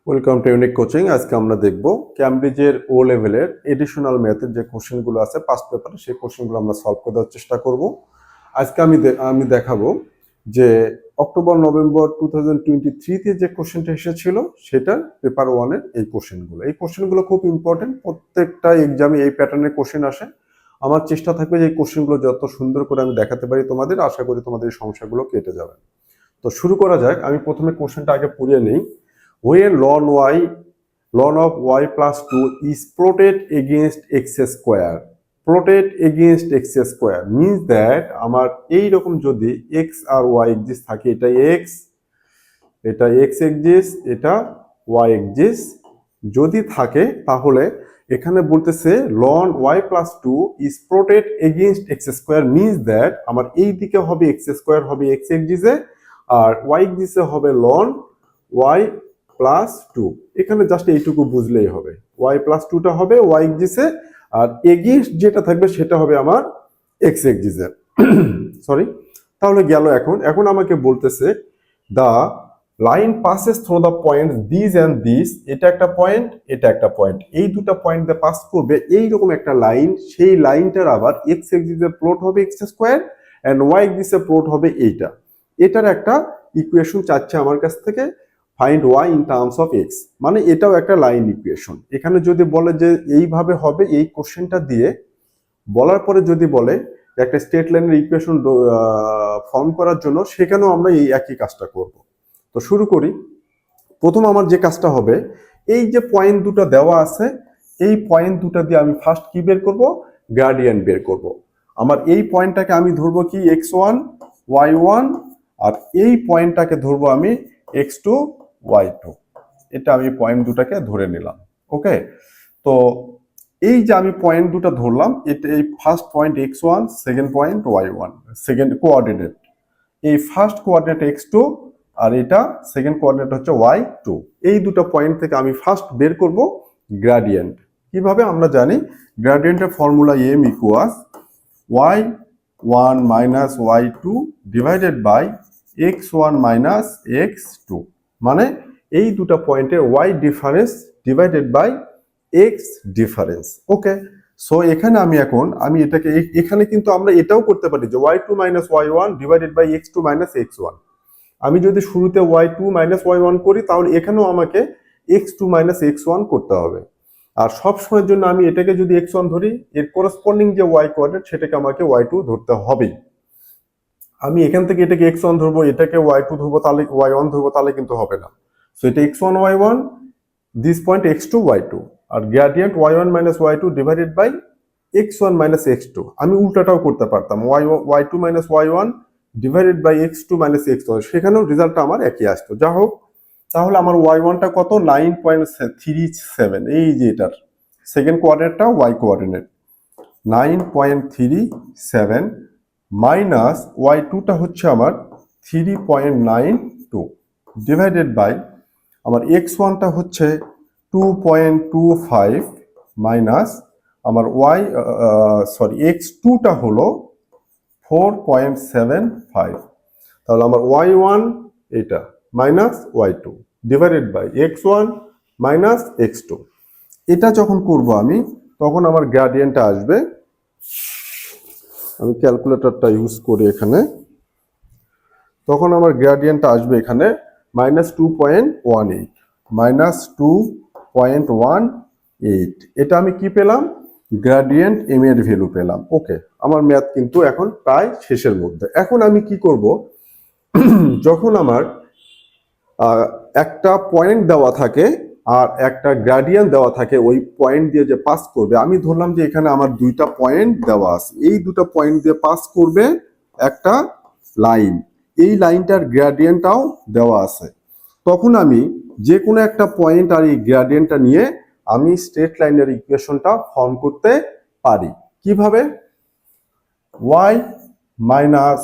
Welcome to unique coaching. আজকে আমরা দেখব ক্যামব্রিজের ও লেভেলের এডিশনাল ম্যাথের যে কোশ্চেনগুলো আছে পাস্ট পেপারে, সেই কোশ্চেনগুলো আমরা সলভ করে দেওয়ার চেষ্টা করব। আজকে আমি দেখাবো যে অক্টোবর নভেম্বর 2023-তে যে কোশ্চেনটা এসেছিল সেটা পেপার ওয়ানের এই কোশ্চেনগুলো খুব ইম্পর্টেন্ট। প্রত্যেকটা এক্সামে এই প্যাটার্নের কোশ্চেন আসে। আমার চেষ্টা থাকবে যে এই কোশ্চেনগুলো যত সুন্দর করে আমি দেখাতে পারি তোমাদের, আশা করি তোমাদের এই সমস্যাগুলো কেটে যাবে। তো শুরু করা যাক। আমি প্রথমে কোশ্চেনটা আগে পড়িয়ে নিই। When ln of y plus 2 is plotted against x square, plotted against x square means that আমার এই রকম যদি x আর y এক্সিস থাকে, এটা x এক্সিস, এটা y এক্সিস যদি থাকে, তাহলে এখানে বলতেছে ln y plus 2 is plotted against x square means that আমার এই দিকে হবে x square হবে x এক্সিসে, আর y এক্সিসে হবে ln y প্লাস 2। এখানে জাস্ট এইটুকু বুঝলেই হবে। y প্লাস 2টা হবে y এক্সিসে, আর এগেইনস্ট যেটা থাকবে সেটা হবে আমার x এক্সিসে। সরি, তাহলে গেল। এখন আমাকে বলতেছে the line passes through the point this and this, এটা একটা পয়েন্ট, এটা একটা পয়েন্ট, এই দুটো পয়েন্ট দিয়ে পাস করবে এইরকম একটা লাইন। সেই লাইনটার আবার x এক্সিসে প্লট হবে x স্কয়ার, এন্ড y এক্সিসে প্লট হবে এইটা। এটার একটা ইকুয়েশন চাচ্ছে আমার কাছ থেকে, find y in terms of x। মানে এটাও একটা লাইন ইকুয়েশন। এখানে যদি বলে যে এইভাবে হবে, এই কোশ্চেনটা দিয়ে বলার পরে যদি বলে একটা স্ট্রেট লাইনের ইকুয়েশন ফর্ম করার জন্য, সেখানেও আমরা এই একই কাজটা করব। তো শুরু করি। প্রথম আমার যে কাজটা হবে, এই যে পয়েন্ট দুটো দেওয়া আছে, এই পয়েন্ট দুটো দিয়ে আমি ফার্স্ট কি বের করব? গ্রেডিয়েন্ট বের করব। আমার এই পয়েন্টটাকে আমি ধরবো কি x1 y1, আর এই পয়েন্টটাকে ধরবো আমি x2 y2। এটা আমি পয়েন্ট দুটাকে ধরে নিলাম। ওকে, তো এই যে আমি পয়েন্ট দুটো ধরলাম, এটা এই first point x1, second point y1, second coordinate, এই ফার্স্ট কোঅর্ডিনেট x2 আর এটা সেকেন্ড কোঅর্ডিনেট হচ্ছে y2। এই দুটো পয়েন্ট থেকে আমি ফার্স্ট বের করব গ্রেডিয়েন্ট। কিভাবে? আমরা জানি গ্রেডিয়েন্টের formula m equals y1 minus y2 divided by x1 minus x2, মানে এই দুটো পয়েন্টের y difference divided by x difference. Okay, so এখানে আমি এটাকে এখানে কিন্তু আমরা এটাও করতে পারি যে y2 minus y1 divided by x2 minus x1। আমি যদি শুরুতে y2 মাইনাস y1 করি, তাহলে এখানেও আমাকে x2 মাইনাস x1 করতে হবে। আর সব সময়ের জন্য আমি এটাকে যদি x1 ধরি, এর করেসপন্ডিং যে y কোঅর্ডিনেট সেটাকে আমাকে y2 ধরতে হবে। আমি এখান থেকে এটাকে x1 ধরবো, এটাকে y2 ধরবো, তাহলে y1 ধরবো, তাহলে কিন্তু হবে না। সো এটা x1 y1, this point x2 y2, আর gradient y1 minus y2 divided by x1 minus x2। আমি উল্টাটাও করতে পারতাম, y2 minus y1 divided by x2 minus x1, সেখানেও রেজাল্টটা আমার একই আসতো। যা হোক, তাহলে আমার y1টা কত? 9.37। এই যে এটার সেকেন্ড কোঅর্ডিনেটটা y কোঅর্ডিনেট 9.37 মাইনাস y2টা হচ্ছে আমার 3.92 ডিভাইডেড বাই আমার x1টা হচ্ছে 2.25 মাইনাস আমার x2টা হলো 4.75। তাহলে আমার y1 এটা minus y2 divided by x1 minus x2। এটা যখন করব আমি, তখন আমার গ্রেডিয়েন্টটা আসবে, আমি ক্যালকুলেটরটা ইউজ করি এখানে, তখন আমার গ্রেডিয়েন্টটা আসবে এখানে মাইনাস 2.18, মাইনাস 2.18। এটা আমি কি পেলাম? গ্রেডিয়েন্ট এম এর ভ্যালু পেলাম। ওকে, আমার ম্যাথ কিন্তু এখন প্রায় শেষের মধ্যে। এখন আমি কি করব, যখন আমার একটা পয়েন্ট দেওয়া থাকে আর একটা গ্রেডিয়েন্ট দেওয়া থাকে, ওই পয়েন্ট দিয়ে যে পাস করবে, আমি ধরলাম যে এখানে আমার দুইটা পয়েন্ট দেওয়া আছে, এই দুটো পয়েন্ট দিয়ে পাস করবে একটা লাইন, এই লাইনটার গ্রেডিয়েন্টটাও দেওয়া আছে। তখন আমি যে কোনো একটা পয়েন্ট আর এই গ্রেডিয়েন্টটা নিয়ে আমি স্ট্রেট লাইনের ইকুয়েশনটা ফর্ম করতে পারি। কিভাবে? y মাইনাস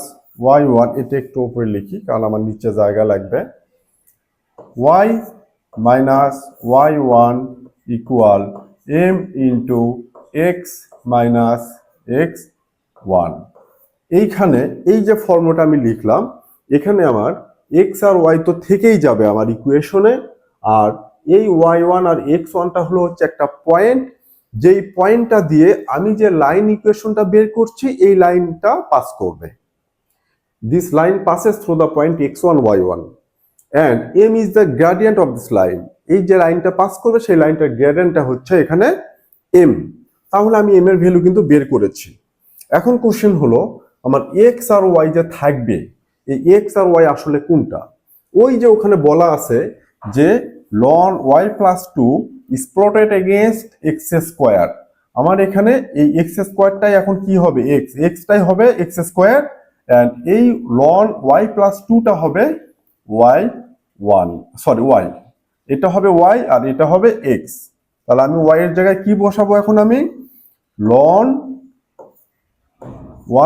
y1, এটা একটু উপরে লিখি কারণ আমার নিচে জায়গা লাগবে। y minus y1 equal m into x minus x1। এইখানে এই যে ফর্মুলাটা আমি লিখলাম, এখানে আমার x আর y তো থেকেই যাবে আমার ইকুয়েশনে, আর এই y1 আর x1টা হলো হচ্ছে একটা পয়েন্ট, যেই পয়েন্টটা দিয়ে আমি যে লাইন ইকুয়েশনটা বের করছি এই লাইনটা পাস করবে। This line passes through the point x1 y1 and m is the gradient of this line. এই যে লাইনটা পাস করবে সেই লাইনটার গ্রেডিয়েন্টটা হচ্ছে এখানে m। তাহলে আমি m এর ভ্যালু কিন্তু বের করেছি। এখন কোশ্চেন হলো আমার x আর y যে থাকবে, এই x আর y আসলে কোনটা? ওই যে ওখানে বলা আছে যে ln y plus 2 is plotted against x square. আমার এখানে এই x স্কয়ারটাই এখন কি হবে? x টাই হবে x স্কয়ার, এন্ড এই ln y plus 2টা হবে y1, সরি y, এটা হবে y আর এটা হবে x। তাহলে আমি y এর জায়গায় কি বসাবো এখন? আমি ln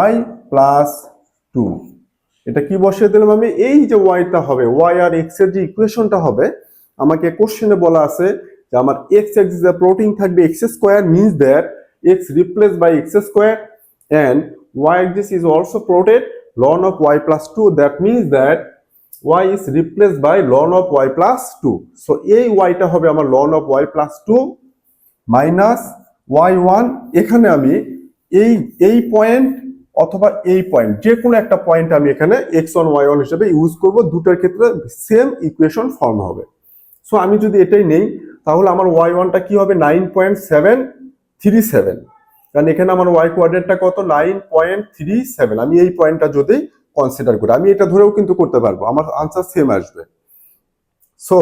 y plus 2, এটা কি বসিয়ে দিলাম আমি? এই যে yটা হবে, y আর x এর যে ইকুয়েশনটা হবে, আমাকে কোশ্চেনে বলা আছে যে আমার x এক্সিসে প্লটিং থাকবে x square, means that x replaced by x square, and y axis is also plotted ln of y plus 2, that means that y is replaced by ln of y plus 2. so এই yটা হবে আমার ln of y plus 2 minus y1। এখানে আমি এই point অথবা এই point, যে কোনো একটা পয়েন্ট আমি এখানে x1 y1 হিসেবে ইউজ করব, দুটোর ক্ষেত্রে সেম ইকুয়েশন ফর্ম হবে। সো আমি যদি এটাই নেই তাহলে আমার y1টা কি হবে? 9.737, কারণ এখানে আমার y কোঅর্ডিনেটটা কত? 9.37। আমি এই পয়েন্টটা যদি কনসিডার করি, আমি এটা ধরেও কিন্তু করতে পারবো, আমার আনসার সেম আসবে। সো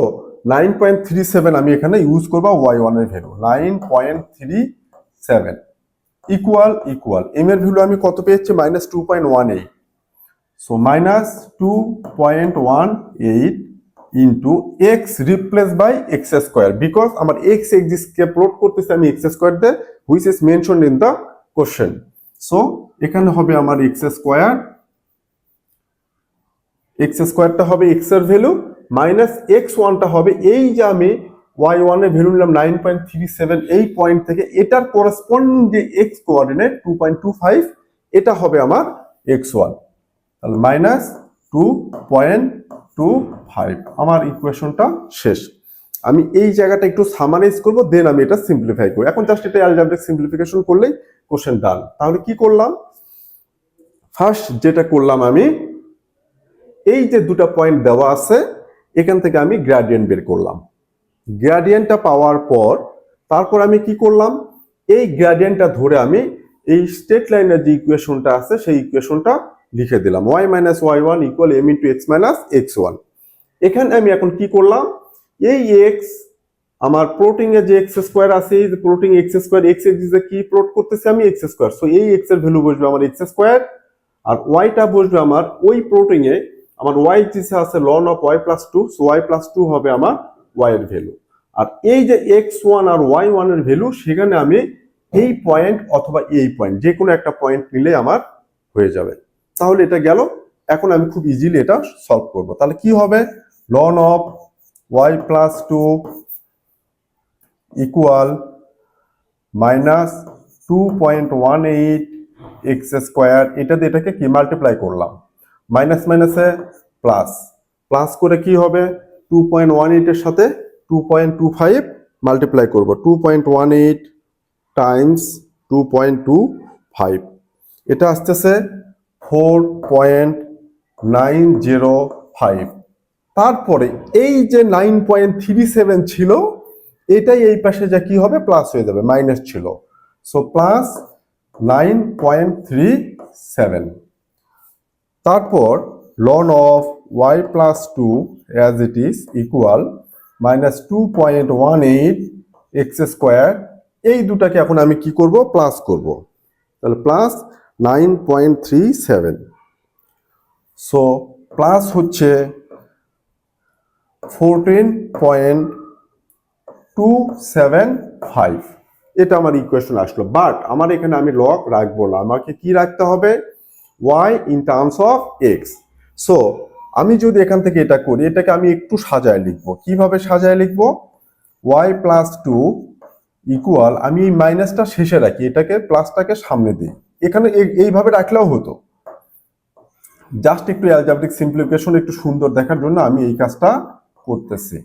9.37 আমি এখানে ইউজ করব y1 এর ভ্যালু 9.37 ইকুয়াল m এর ভ্যালু আমি কত পেয়েছি? -2.18। So -2.18 into x replace by x square, because আমার x এক্সিসকে প্লট করতেছে আমি x স্কয়ার দিয়ে, which is mentioned in the question. So এখানে হবে আমার x স্কয়ারটা হবে x এর ভ্যালু, মাইনাস x1টা হবে এই যে আমি y1 এর ভ্যালু নিলাম 9.37 এই পয়েন্ট থেকে, এটার করেসপন্ডিং যে x কোঅর্ডিনেট 2.25, এটা হবে আমার x1। তাহলে -2.25 আমার ইকুয়েশনটা শেষ। আমি এই জায়গাটা একটু সামারাইজ করব, দেন আমি এটা সিম্পলিফাই করব। এখন জাস্ট এটা অ্যালজেব্রিক সিম্পলিফিকেশন করলেই কোশ্চেন ডান। তাহলে কি করলাম? ফার্স্ট যেটা করলাম, আমি এই যে দুটো পয়েন্ট দেওয়া আছে এখান থেকে আমি গ্রেডিয়েন্ট বের করলাম। গ্রেডিয়েন্টটা পাওয়ার পর তারপর আমি কি করলাম? এই গ্রেডিয়েন্টটা ধরে আমি এই স্ট্রেট লাইনের যে ইকুয়েশনটা আছে সেই ইকুয়েশনটা লিখে দিলাম, y minus y1 equal m into x minus x1। এখানে আমি এখন কি করলাম? এই x আমার প্লটিং এ যে x স্কয়ার আছে, এই যে প্লটিং x স্কয়ার, x এক্সিসে কি প্লট করতেছি আমি? x square. সো এই x এর ভ্যালু বসবে আমার x স্কয়ার, আর y টা বসবে আমার ওই প্লটিং এ আমার y এক্সিসে আছে ln of y plus 2, so y plus 2 হবে আমার y এর ভ্যালু। আর এই যে x1 আর y1 এর ভ্যালু, সেখানে আমি এই পয়েন্ট অথবা এই পয়েন্ট, যে কোনো একটা পয়েন্ট নিলে আমার হয়ে যাবে। তাহলে এটা গেল। এখন আমি খুব ইজিলি এটা সলভ করব। তাহলে কি হবে? ln of y plus 2 equal -2.18 x square, এটা দিয়ে এটাকে কি মাল্টিপ্লাই করলাম, মাইনাস মাইনাসে প্লাস, প্লাস করে কি হবে? 2.18 এর সাথে 2.25 মাল্টিপ্লাই করব, 2.18 টাইমস 2.25, এটা আসতেছে 4.905। তারপরে এই যে 9.37 ছিল, এটাই এই পাশে যা কি হবে? প্লাস হয়ে যাবে, মাইনাস ছিল, সো প্লাস 9.37। তারপর ln of y plus 2 as it is equal -2.18 x square. এই দুটাকে এখন আমি কি করব? প্লাস করব। তাহলে প্লাস 9.37, সো প্লাস হচ্ছে 14.275। এটা আমার ইকুয়েশন আসলো। বাট আমার এখানে আমি লগ রাখবো না, আমাকে কি রাখতে হবে? y in terms of x। So আমি যদি এখান থেকে এটা করি, এটাকে আমি একটু সাজায় লিখবো। কিভাবে সাজায় লিখবো? y plus 2 ইকুয়াল, আমি এই মাইনাসটা শেষে রাখি, এটাকে প্লাসটাকে সামনে দিই। এখানে এইভাবে রাখলেও হতো, জাস্ট একটু অ্যালজেব্রিক সিম্পলিফিকেশন একটু সুন্দর দেখার জন্য আমি এই কাজটা করতেছি।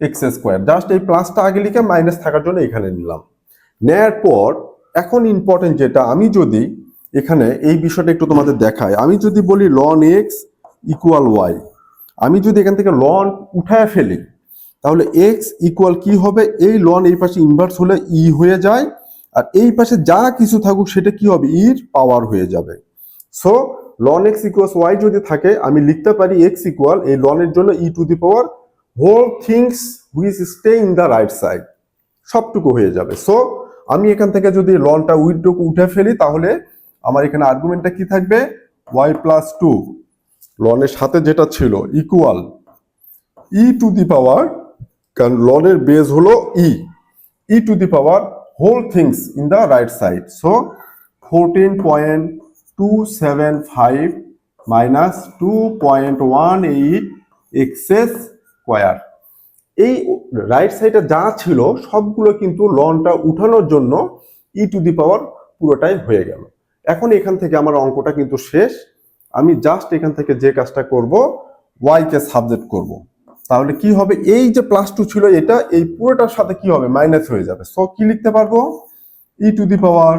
এক্স স্কোয়ার, জাস্ট এই প্লাসটা আগে লিখে মাইনাস থাকার জন্য এখানে নিলাম। নেয়ার পর এখন ইম্পর্টেন্ট যেটা, আমি যদি এখানে এই বিষয়টা একটু তোমাদের দেখাই, আমি যদি বলি লন এক্স ইকুয়াল ওয়াই, আমি যদি এখান থেকে লন উঠায় ফেলি তাহলে এক্স ইকুয়াল কি হবে, এই লন এই পাশে ইনভার্স হলে ই হয়ে যায়, আর এই পাশে যা কিছু থাকুক সেটা কি হবে, ইর পাওয়ার হয়ে যাবে। সো লন এক্স ইকুয়াল ওয়াই যদি থাকে আমি লিখতে পারি এক্স ইকুয়াল এই লনের জন্য e to the power whole things which stay in the right side, সবটুকু হয়ে যাবে। সো আমি এখান থেকে যদি লনটা উইথটুকু উঠে ফেলি তাহলে আমার এখানে আর্গুমেন্টটা কি থাকবে, ওয়াই প্লাস টু লনের সাথে যেটা ছিল ইকুয়াল ই টু দি পাওয়ার, কারণ লনের বেস হলো e to the power whole things in the right side. So 14.275 minus 2.18 x square, এই রাইট সাইডে যা ছিল সবগুলো কিন্তু লনটা উঠানোর জন্য ই টু দি পাওয়ার পুরোটাই হয়ে গেল। এখন এখান থেকে আমার অঙ্কটা কিন্তু শেষ, আমি জাস্ট এখান থেকে যে কাজটা করব ওয়াই কে সাবজেক্ট করব, তাহলে কি হবে, এই যে প্লাস টু ছিল এটা এই পুরোটার সাথে কি হবে মাইনাস হয়ে যাবে। সো কি লিখতে পারবো, e to the power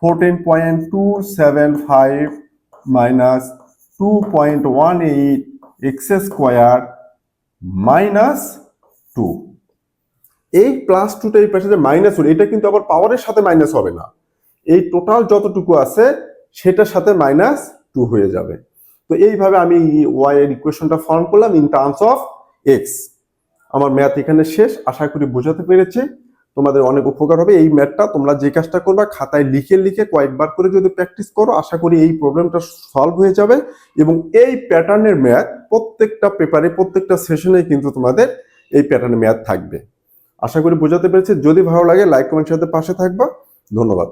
14.275 minus 2.18 x square minus 2, এই প্লাস টুটা এই পাশে যে মাইনাস হলো এটা কিন্তু আবার পাওয়ারের সাথে মাইনাস হবে না, এই টোটাল যতটুকু আছে সেটার সাথে মাইনাস 2 হয়ে যাবে। তো এইভাবে আমি ওয়াই এর ইকুয়েশনটা ফর্ম করলাম ইন টার্মস অফ এক্স। আমার ম্যাথ এখানে শেষ, আশা করি বোঝাতে পেরেছি, তোমাদের অনেক উপকার হবে। এই ম্যাথটা তোমরা যে কাজটা করবা খাতায় লিখে লিখে কয়েকবার করে যদি প্র্যাকটিস করো আশা করি এই প্রবলেমটা সলভ হয়ে যাবে, এবং এই প্যাটার্নের ম্যাথ প্রত্যেকটা পেপারে প্রত্যেকটা সেশনে কিন্তু তোমাদের এই প্যাটার্নের ম্যাথ থাকবে। আশা করি বোঝাতে পেরেছি, যদি ভালো লাগে লাইক কমেন্ট সাথে পাশে থাকবা, ধন্যবাদ।